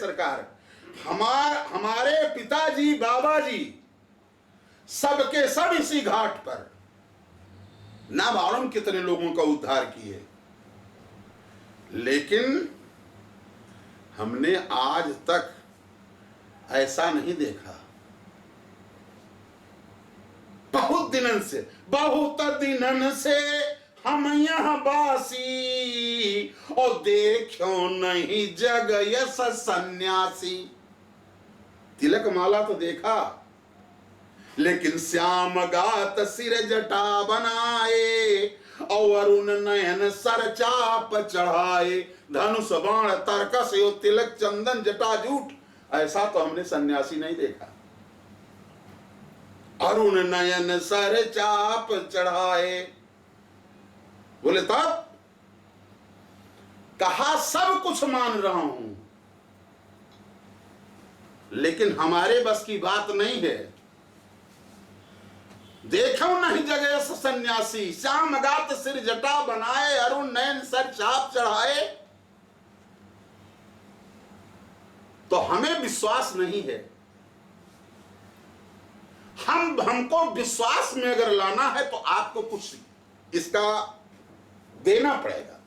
सरकार, हमारे पिताजी बाबा जी सबके सब इसी घाट पर ना मालूम कितने लोगों का उद्धार किए, लेकिन हमने आज तक ऐसा नहीं देखा। बहुत दिनन से हम यहाँ बासी, और देखो नहीं जग यस सन्यासी। तिलक माला तो देखा, लेकिन श्याम गात सिर जटा बनाए, और अरुण नयन सर चाप चढ़ाए, धनुष बाण तर्कस यो तिलक चंदन जटा जूट, ऐसा तो हमने सन्यासी नहीं देखा। अरुण नयन सर चाप चढ़ाए, बोले तब कहा सब कुछ मान रहा हूं, लेकिन हमारे बस की बात नहीं है। देखो नहीं जगह सन्यासी, श्याम गात सिर जटा बनाए, अरुण नयन सर चाप चढ़ाए, तो हमें विश्वास नहीं है। हमको विश्वास में अगर लाना है तो आपको कुछ इसका देना पड़ेगा।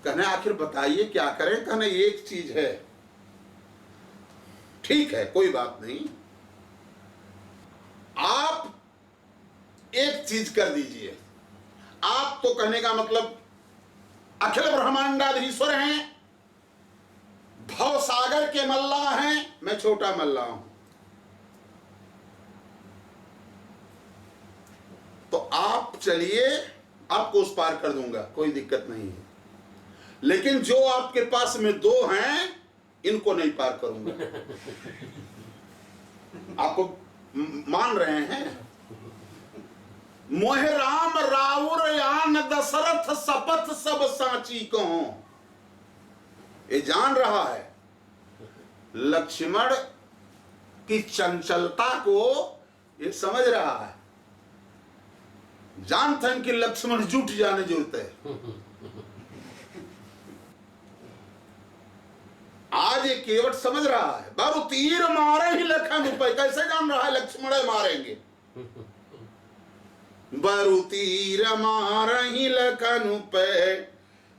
कहने आखिर बताइए क्या करें? कहने एक चीज है, ठीक है कोई बात नहीं, आप एक चीज कर दीजिए। आप तो कहने का मतलब अखिल ब्रह्मांडाधीश्वर हैं, भव सागर के मल्लाह हैं, मैं छोटा मल्लाह हूं, तो आप चलिए आपको उस पार कर दूंगा, कोई दिक्कत नहीं है, लेकिन जो आपके पास में दो हैं इनको नहीं पार करूंगा। आपको मान रहे हैं? मोहे राम राउर यान दशरथ शपथ सब साची कहो, ये जान रहा है लक्ष्मण की चंचलता को, ये समझ रहा है, जानते हैं कि लक्ष्मण जुट जाने जरूरत है। आज ये केवट समझ रहा है, बारू तीर मारे ही लखन रुपए, कैसे जान रहा है लक्ष्मण मारेंगे? बारू तीर मारे ही लखन रुपए,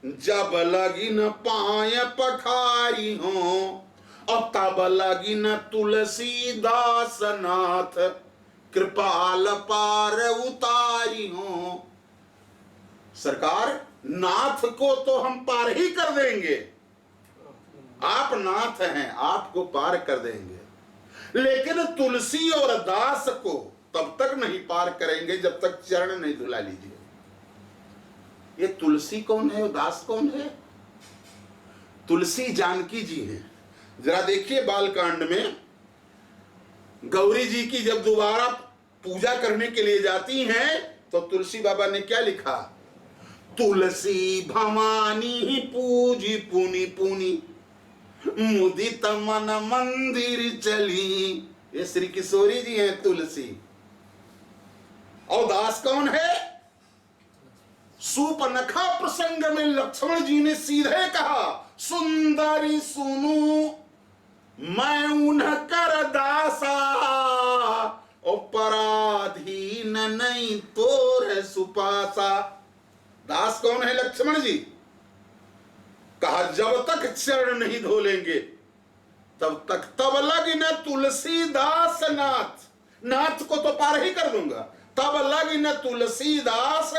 जब लगी न पाए पखारी हो, और तब लगी न तुलसीदास नाथ, कृपाल पार उतारी हो। सरकार नाथ को तो हम पार ही कर देंगे, आप नाथ हैं, आपको पार कर देंगे, लेकिन तुलसी और दास को तब तक नहीं पार करेंगे जब तक चरण नहीं धुला लीजिए। ये तुलसी कौन है और दास कौन है? तुलसी जानकी जी हैं। जरा देखिए बालकांड में गौरी जी की जब दोबारा पूजा करने के लिए जाती हैं तो तुलसी बाबा ने क्या लिखा? तुलसी भवानी पूजी पुनि पुनि, मुदित मन मंदिर चली। ये श्री किशोरी जी हैं तुलसी। और दास कौन है? सूपनखा प्रसंग में लक्ष्मण जी ने सीधे कहा, सुंदरी सुनु मैं उन्ह कर दासा, और पराधीन नहीं तोर सुपासा। दास कौन है? लक्ष्मण जी। कहा जब तक चरण नहीं धो लेंगे तब तक, तब लगी न तुलसीदास नाथ, नाथ को तो पार ही कर दूंगा, तब लगी न तुलसीदास।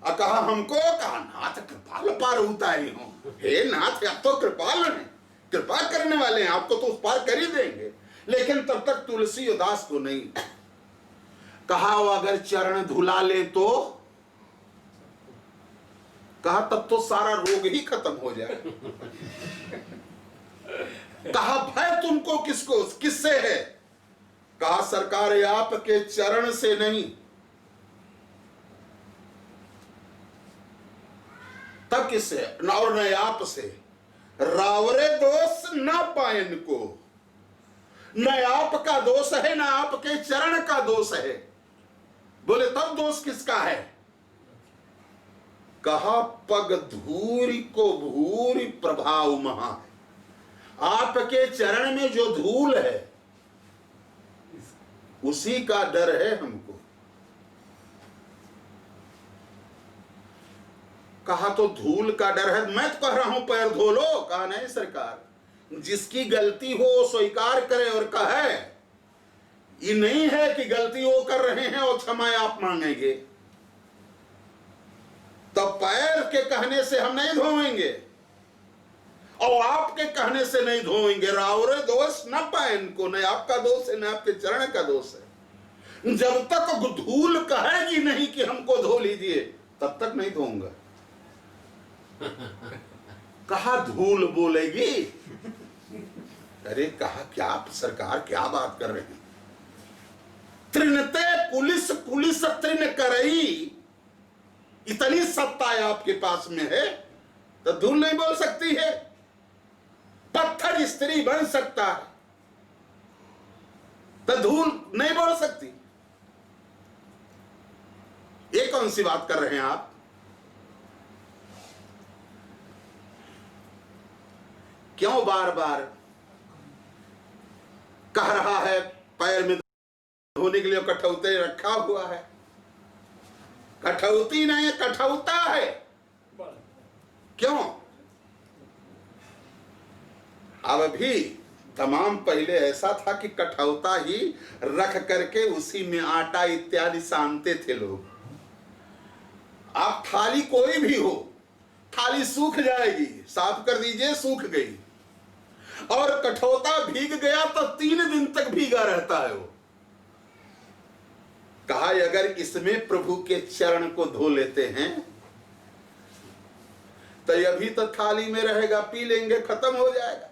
कहा हमको, कहा नाथ कृपाल पार उतारी हो। हे नाथ आप तो कृपाल हैं, कृपा करने वाले हैं, आपको तो उस पार कर ही देंगे, लेकिन तब तक तुलसी और दास को नहीं। कहा वो अगर चरण धुला ले तो, कहा तब तो सारा रोग ही खत्म हो जाए। कहा भय तुमको किसको, किससे है? कहा सरकार आपके चरण से नहीं। तब किससे? और न आप से। रावरे दोष न पायन को, न आपका दोष है न आपके चरण का दोष है। बोले तब दोष किसका है? कहा पग धूरी को भूरी प्रभाव महा। आपके चरण में जो धूल है उसी का डर है हमको। कहा तो धूल का डर है, मैं तो कह रहा हूं पैर धो लो। कहा नहीं सरकार, जिसकी गलती हो वो स्वीकार करे और कहे। ये नहीं है कि गलती वो कर रहे हैं और क्षमा आप मांगेंगे। तो पैर के कहने से हम नहीं धोएंगे और आपके कहने से नहीं धोएंगे। रावरे दोष न पाए इनको, न आपका दोष है न आपके चरण का दोष है। जब तक धूल कहेगी नहीं कि हमको धो लीजिए तब तक नहीं धोऊंगा। कहा धूल बोलेगी? अरे कहा क्या सरकार क्या बात कर रहे हैं? त्रिनते पुलिस पुलिस त्रिन करई, इतनी सत्ता आपके पास में है तो धूल नहीं बोल सकती है? पत्थर स्त्री बन सकता है तो धूल नहीं बोल सकती? ये कौन सी बात कर रहे हैं आप? क्यों बार बार कह रहा है पैर में धोने के लिए कठौते रखा हुआ है? कठौती नहीं है, कठौता है। क्यों? अब भी तमाम पहले ऐसा था कि कठौता ही रख करके उसी में आटा इत्यादि सानते थे लोग। आप थाली कोई भी हो, थाली सूख जाएगी, साफ कर दीजिए, सूख गई। और कठौता भीग गया तो 3 दिन तक भीगा रहता है वो। कहा अगर इसमें प्रभु के चरण को धो लेते हैं तो अभी तो थाली में रहेगा, पी लेंगे, खत्म हो जाएगा।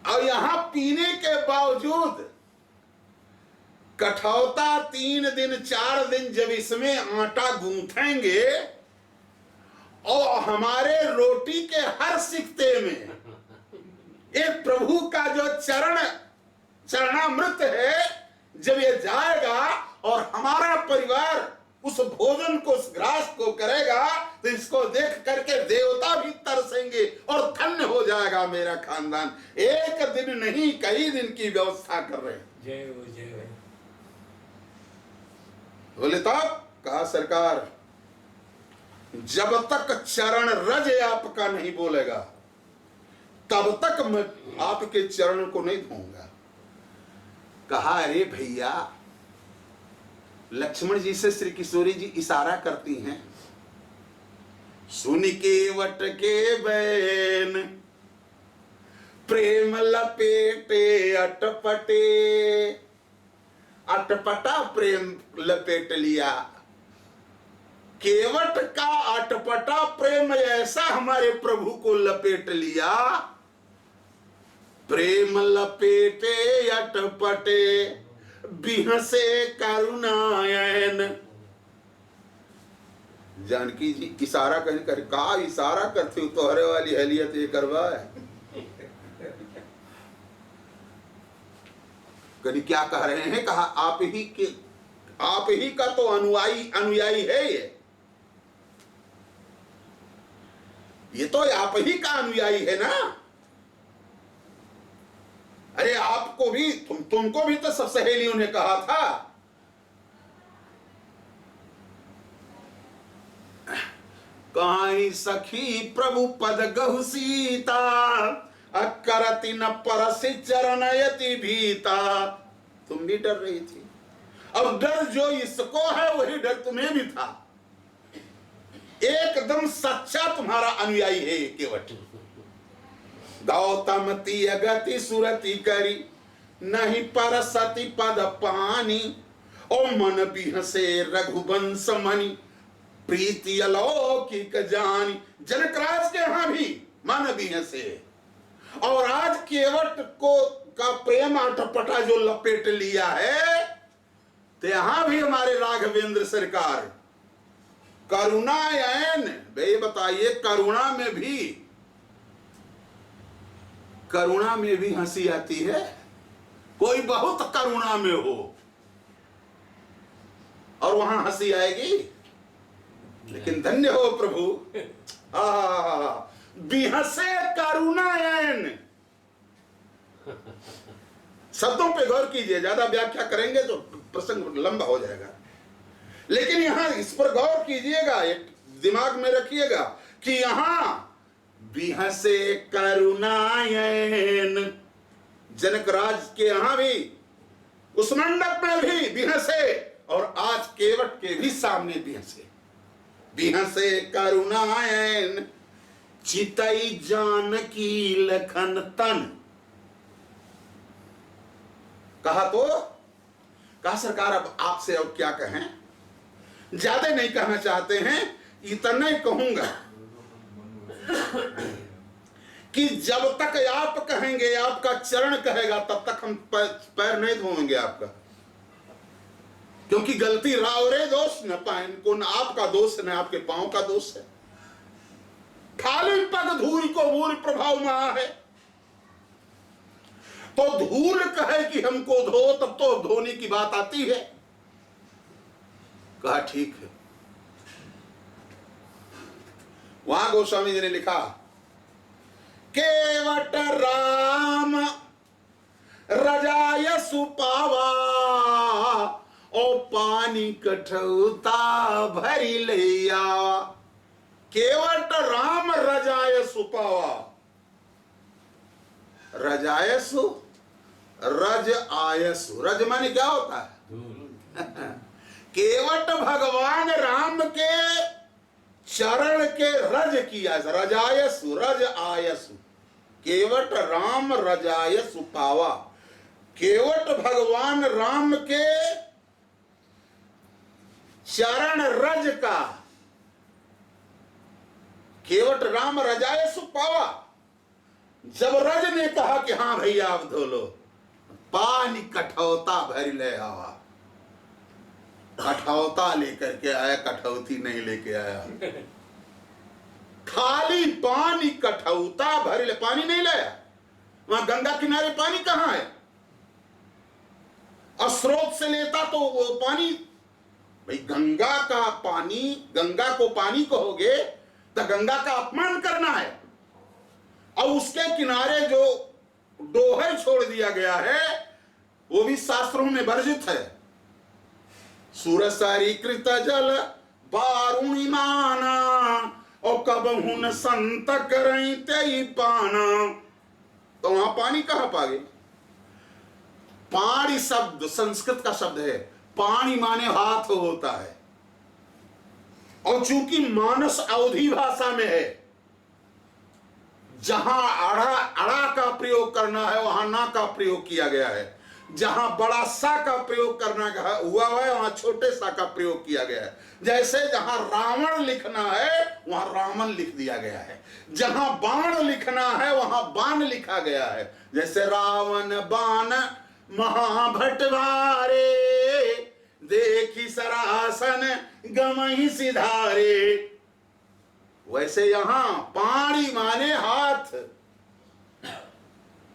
और यहां पीने के बावजूद कठौता 3 दिन 4 दिन जब इसमें आटा गूंथेंगे और हमारे रोटी के हर सिक्ते में एक प्रभु का जो चरणामृत है, जब ये जाएगा और हमारा परिवार उस भोजन को, उस ग्रास को करेगा तो इसको देख करके देवता भी तरसेंगे और धन्य हो जाएगा मेरा खानदान। एक दिन नहीं कई दिन की व्यवस्था कर रहे हैं। जय हो जय हो। बोले तब कहा सरकार जब तक चरण रज आपका नहीं बोलेगा तब तक मैं आपके चरण को नहीं धोऊंगा। कहा अरे भैया, लक्ष्मण जी से श्री किशोरी जी इशारा करती हैं, सुन के वट के बैन प्रेम लपेटे अटपटे। अटपटा प्रेम लपेट लिया। केवट का अटपटा प्रेम ऐसा हमारे प्रभु को लपेट लिया। प्रेम लपेटे अटपटे बिहसे करुणायन। जानकी जी इशारा कर का इशारा करते हो, तोहरे वाली हलियत ये करवा है। कभी क्या कह रहे हैं? कहा आप ही का तो अनुयायी है ये तो आप ही का अनुयायी है ना। अरे आपको भी तुमको भी तो सब सहेलियों ने कहा था। कहां सखी प्रभु पद गहु सीता, अकरति न परसि चरणयति भीता। तुम भी डर रही थी। अब डर जो इसको है वही डर तुम्हें भी था। एकदम सच्चा तुम्हारा अनुयायी है ये केवट। गौतम ती अगति सुरति करी, नहीं परसति पद पानी। ओ मन बिहसे रघुवंश मणि, प्रीति अलौकिक जानी। जनकराज के यहां भी मन बिहसे। और आज केवट को का प्रेम अटपटा जो लपेट लिया है, तो यहां भी हमारे राघवेंद्र सरकार करुणायन। वे बताइए करुणा में भी हंसी आती है। कोई बहुत करुणा में हो और वहां हंसी आएगी? लेकिन धन्य हो प्रभु, बिहसे करुणायन। शब्दों पे गौर कीजिए, ज्यादा व्याख्या करेंगे तो प्रसंग लंबा हो जाएगा, लेकिन यहां इस पर गौर कीजिएगा, एक दिमाग में रखिएगा कि यहां बिहसे करुणायन, जनक राज के यहां भी, उस मंडप में भी बिहसे, और आज केवट के भी सामने बिहसे। बिहसे करुणायन चितई जानकी लखन तन। कहा सरकार अब आपसे और क्या कहें, ज्यादा नहीं कहना चाहते हैं, इतना ही कहूंगा कि जब तक आप कहेंगे, आपका चरण कहेगा, तब तक हम पैर नहीं धोएंगे आपका, क्योंकि गलती रावरे दोष न पाए को, न आपका दोष न आपके पांव का दोष है। खाली पग धूल को मूल प्रभाव में है, तो धूल कहे कि हमको धो, तब तो धोने की बात आती है। कहा ठीक है। वहां गोस्वामी जी ने लिखा, केवट राम रजाय सुपावा, ओ पानी कठौता भरी लैया। केवट राम रजाय सुपावा। रजायसु, रज आयसु, रज माने क्या होता है? केवट भगवान राम के चरण के रज किया, रजायसु रज आयसु। केवट राम रजायसु पावा। केवट भगवान राम के चरण रज का, केवट राम रजायसु पावा। जब रज ने कहा कि हाँ भैया आप धो लो, पानी कठौता भर ले आवा। कठौता लेकर के आया, कठौती नहीं लेके आया। खाली पानी कठौता भर ले, पानी नहीं लाया। वहां गंगा किनारे पानी कहां है? और स्रोत से लेता तो वो पानी, भाई गंगा का पानी, गंगा को पानी कहोगे तो गंगा का अपमान करना है। और उसके किनारे जो डोहर छोड़ दिया गया है, वो भी शास्त्रों में वर्जित है। सूरसारी कृत जल बारुणी माना, और कब हुन संत करई तेई पाना। तो वहां पानी कहां पागे? पानी शब्द संस्कृत का शब्द है, पानी माने हाथ होता है। और चूंकि मानस अवधि भाषा में है, जहां अड़ा का प्रयोग करना है वहां ना का प्रयोग किया गया है। जहां बड़ा सा का प्रयोग करना हुआ है वहां छोटे सा का प्रयोग किया गया है। जैसे जहां रावण लिखना है वहां रामन लिख दिया गया है, जहां बाण लिखना है वहां बाण लिखा गया है। जैसे रावण बाण महाभटवारे, देखी सरासन गमहि सिधारे। वैसे यहां पानी माने हाथ।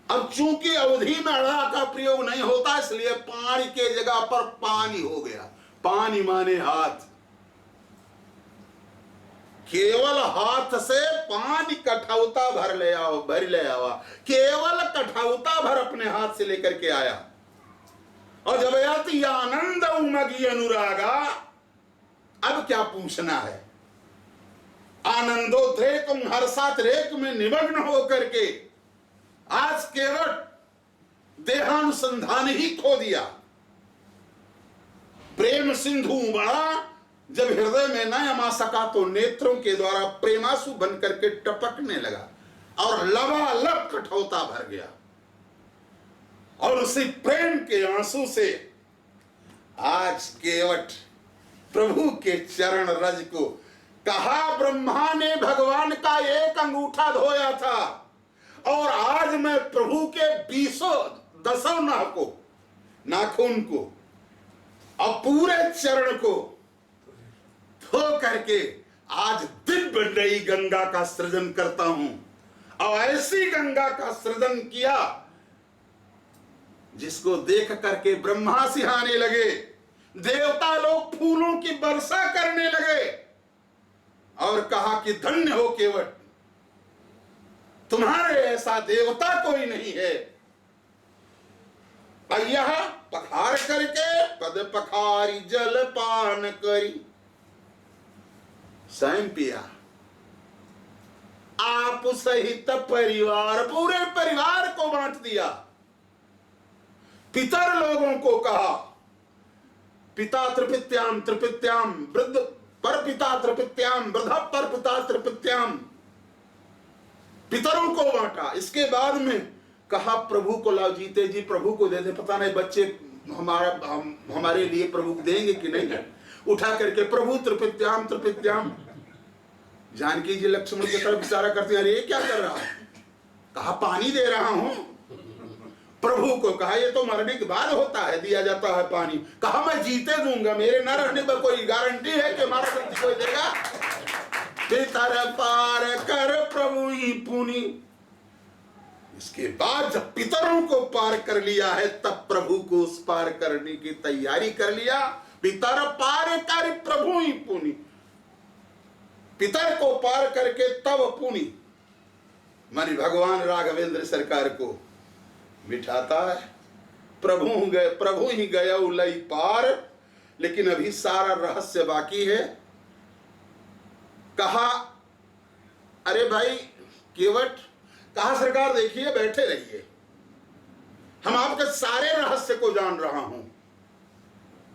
अब चूंकि अवधि में अड़ा का प्रयोग नहीं होता, इसलिए पानी के जगह पर पानी हो गया। पानी माने हाथ। केवल हाथ से पानी कठौता भर ले आओ, भर ले आवा। केवल कठौता भर अपने हाथ से लेकर के आया। और जब याति आनंद उमगी अनुरागा, अब क्या पूछना है? आनंदोद्रेक हर्षातिरेक में निमग्न होकर के आज केवल देहानुसंधान ही खो दिया। प्रेम सिंधु बड़ा जब हृदय में न अमा सका तो नेत्रों के द्वारा प्रेमासु बन करके टपकने लगा और लबालब कठौता भर गया। और उसी प्रेम के आंसू से आज केवट प्रभु के चरण रज को कहा, ब्रह्मा ने भगवान का एक अंगूठा धोया था और आज मैं प्रभु के 20 नाखून को और पूरे चरण को धो करके आज दिव्य नई गंगा का सृजन करता हूं। और ऐसी गंगा का सृजन किया जिसको देख करके ब्रह्मा सिहाने लगे, देवता लोग फूलों की वर्षा करने लगे। और कहा कि धन्य हो केवट, तुम्हारे ऐसा देवता कोई नहीं है। अय्या पखार करके पद पखारी जल पान करी। स्वयं पिया, आप सहित परिवार, पूरे परिवार को बांट दिया। पितर लोगों को कहा, पिता त्रिपित्याम त्रिपित्याम वृद्ध पर पिता त्रिपित्याम वृद्ध पर पिता त्रिपित्याम, पितरों को बांटा। इसके बाद में कहा प्रभु को लाओ, जीते जी प्रभु को दे दे, पता नहीं बच्चे हमारे लिए प्रभु देंगे कि नहीं। उठा करके प्रभु त्रिपित्याम त्रिपित्याम। जानकी जी लक्ष्मण की तरफ इशारा करते हैं, अरे क्या कर रहा है? कहा पानी दे रहा हूं। प्रभु को कहा ये तो मरने के बाद होता है, दिया जाता है पानी। कहा मैं जीते दूंगा, मेरे न रहने पर कोई गारंटी है कि हमारा शक्ति कोई देगा? पितर पार कर प्रभु ही पुनि। इसके बाद जब पितरों को पार कर लिया है, तब प्रभु को उस पार करने की तैयारी कर लिया। पितर पार कर प्रभु ही पुनि, पितर को पार करके तब पुनि मानी भगवान राघवेंद्र सरकार को बिठाता है। प्रभु ही गया उलई पार। लेकिन अभी सारा रहस्य बाकी है। कहा अरे भाई केवट, कहा सरकार देखिए बैठे रहिए, हम आपके सारे रहस्य को जान रहा हूं।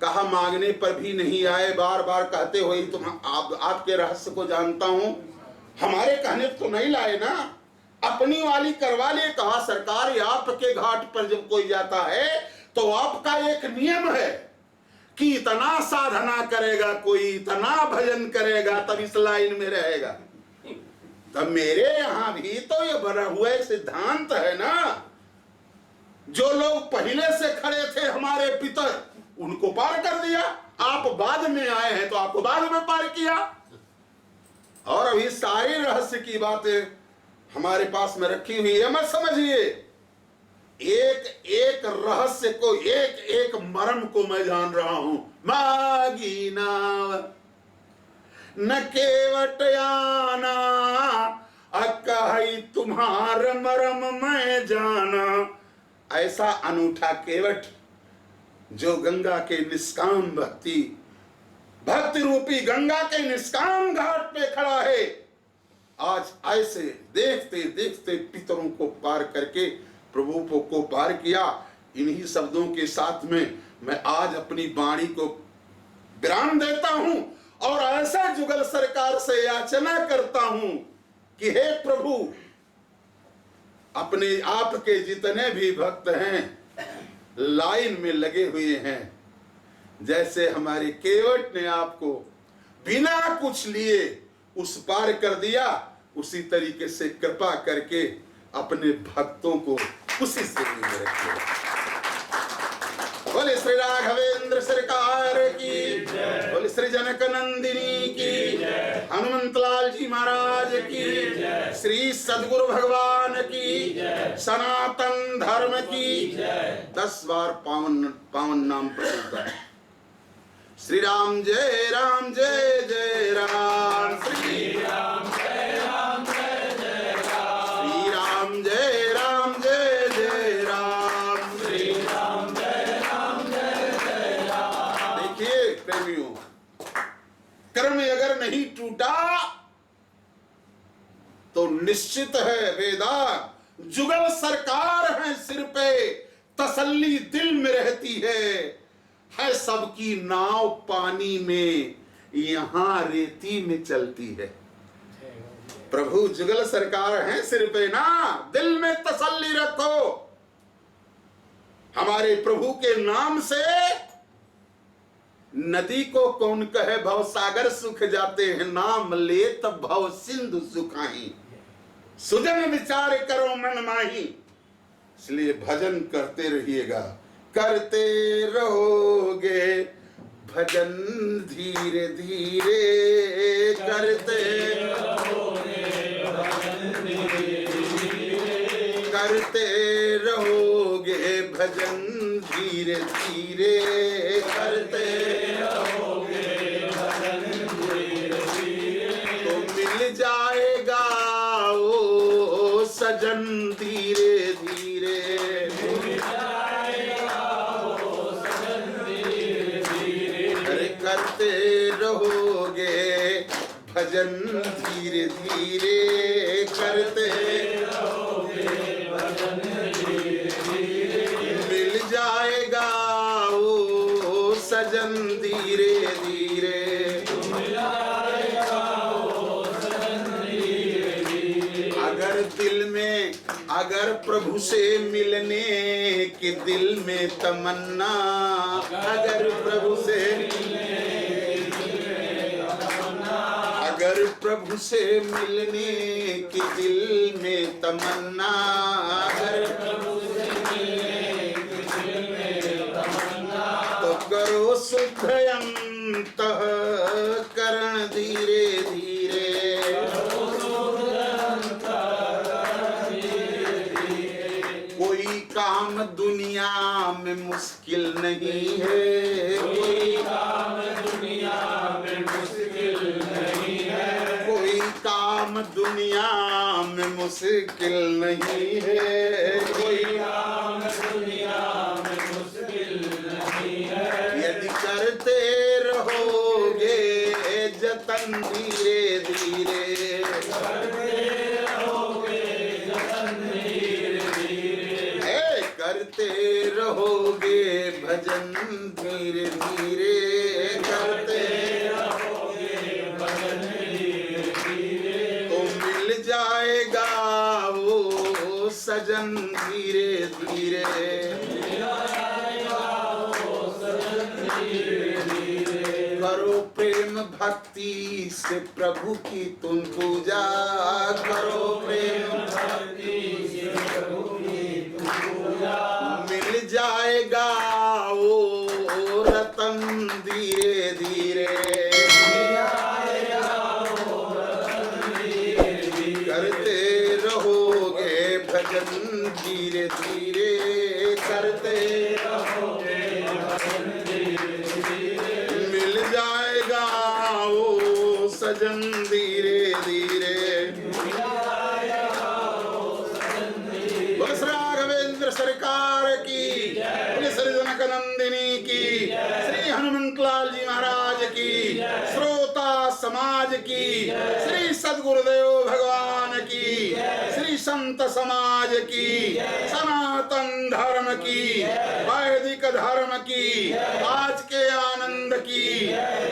कहा मांगने पर भी नहीं आए, बार बार कहते हुए तुम आपके रहस्य को जानता हूं, हमारे कहने तो नहीं लाए ना, अपनी वाली करवा लिए। कहा सरकार आपके घाट पर जब कोई जाता है तो आपका एक नियम है कि इतना साधना करेगा कोई, इतना भजन करेगा तब इस लाइन में रहेगा। तब मेरे यहां भी तो ये बना हुआ एक सिद्धांत है ना, जो लोग पहले से खड़े थे हमारे पितर, उनको पार कर दिया। आप बाद में आए हैं तो आपको बाद में पार किया। और अभी सारी रहस्य की बातें हमारे पास में रखी हुई है। मत समझिए, एक एक रहस्य को, एक एक मर्म को मैं जान रहा हूं। मागी नाव न केवट आना, अकहि तुम्हार मर्म मैं जाना। ऐसा अनूठा केवट जो गंगा के निष्काम भक्ति रूपी गंगा के निष्काम घाट पे खड़ा है, आज ऐसे देखते देखते पितरों को पार करके प्रभु को पार किया। इन्हीं शब्दों के साथ में मैं आज अपनी वाणी को विराम देता हूं और ऐसा जुगल सरकार से याचना करता हूं कि हे प्रभु, अपने आप के जितने भी भक्त हैं लाइन में लगे हुए हैं, जैसे हमारे केवट ने आपको बिना कुछ लिए उस पार कर दिया, उसी तरीके से कृपा करके अपने भक्तों को उसी से लिए रखिए। बोले श्री राघवेंद्र सरकार की, बोले श्री जनक नंदिनी की, हनुमंत लाल जी महाराज की, श्री सद्गुरु भगवान की, सनातन धर्म की 10 बार पावन नाम प्रसिद्ध है। श्री राम जय राम जय जय राम, श्री राम जय राम जय जय राम, श्री राम जय राम जय जय राम, श्री राम जय राम जय जय राम। देखिए प्रेमियों, कर्म अगर नहीं टूटा तो निश्चित है वेदा जुगल सरकार है सिर पे, तसल्ली दिल में रहती है सबकी नाव पानी में, यहां रेती में चलती है। प्रभु जुगल सरकार है सिर पे ना, दिल में तसल्ली रखो। हमारे प्रभु के नाम से नदी को कौन कहे भव सागर सुख जाते हैं, नाम ले तब भव सिंधु सुखाई, सुजन विचार करो मन माही। इसलिए भजन करते रहिएगा, करते रहोगे भजन धीरे धीरे, करते रहोगे भजन धीरे धीरे, करते रहोगे भजन धीरे धीरे, करते रहोगे भजन धीरे धीरे। तो करते रहोगे भजन धीरे धीरे करते रहोगे भजन धीरे धीरे मिल जाएगा वो सजन धीरे धीरे मिल जाएगा वो सजन धीरे धीरे। अगर दिल में अगर प्रभु से मिलने की दिल में तमन्ना अगर प्रभु से अगर प्रभु से मिलने की दिल में तमन्ना अगर प्रभु से मिलने की दिल में तमन्ना तो करो शुद्ध अंतःकरण धीरे धीरे कोई काम दुनिया में मुश्किल नहीं है कोई काम दुनिया में मुश्किल नहीं है कोई काम दुनिया में मुश्किल नहीं है कोई काम दुनिया में मुश्किल नहीं है यदि करते रहोगे जतन धीरे धीरे करते रहोगे भजन धीरे धीरे करते रहोगे भजन धीरे धीरे तो मिल जाएगा वो सजन धीरे धीरे मिल जाएगा वो सजन धीरे धीरे। करो प्रेम भक्ति से प्रभु की तुम पूजा करो प्रेम भक्ति से प्रभु मिल जाएगा वो रतन धीरे धीरे करते रहोगे भजन धीरे धीरे करते रहोगे भजन धीरे धीरे मिल जाएगा वो सजन धीरे धीरे सरकार की श्री जनक नंदिनी की श्री हनुमंत लाल जी महाराज की श्रोता समाज की श्री सद्गुरुदेव भगवान की श्री संत समाज की सनातन धर्म की वैदिक धर्म की आज के आनंद की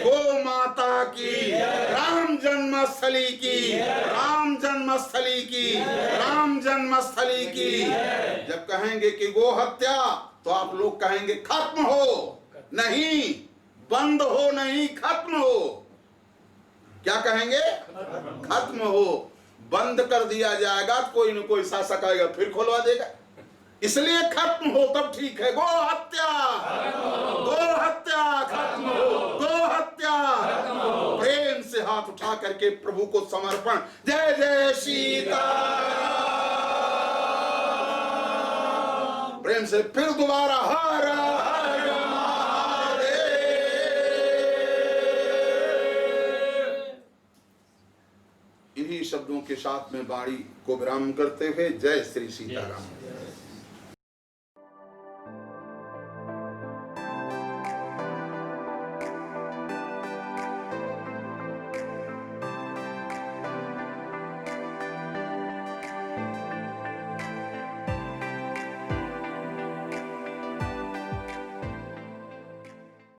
गो माता की राम जन्मस्थली की राम जन्मस्थली की राम जन्मस्थली की। जब कहेंगे कि गो हत्या तो आप लोग कहेंगे खत्म हो नहीं बंद हो नहीं खत्म हो क्या कहेंगे खत्म हो बंद कर दिया जाएगा कोई न कोई शासक आएगा फिर खोलवा देगा इसलिए खत्म हो तब ठीक है। गो हत्या खत्म हो गो हत्या प्रेम से हाथ उठा करके प्रभु को समर्पण जय जय सीता प्रेम से फिर दोबारा हर हर महादेव। इन्हीं शब्दों के साथ में वाणी को विराम करते हुए जय श्री सीताराम।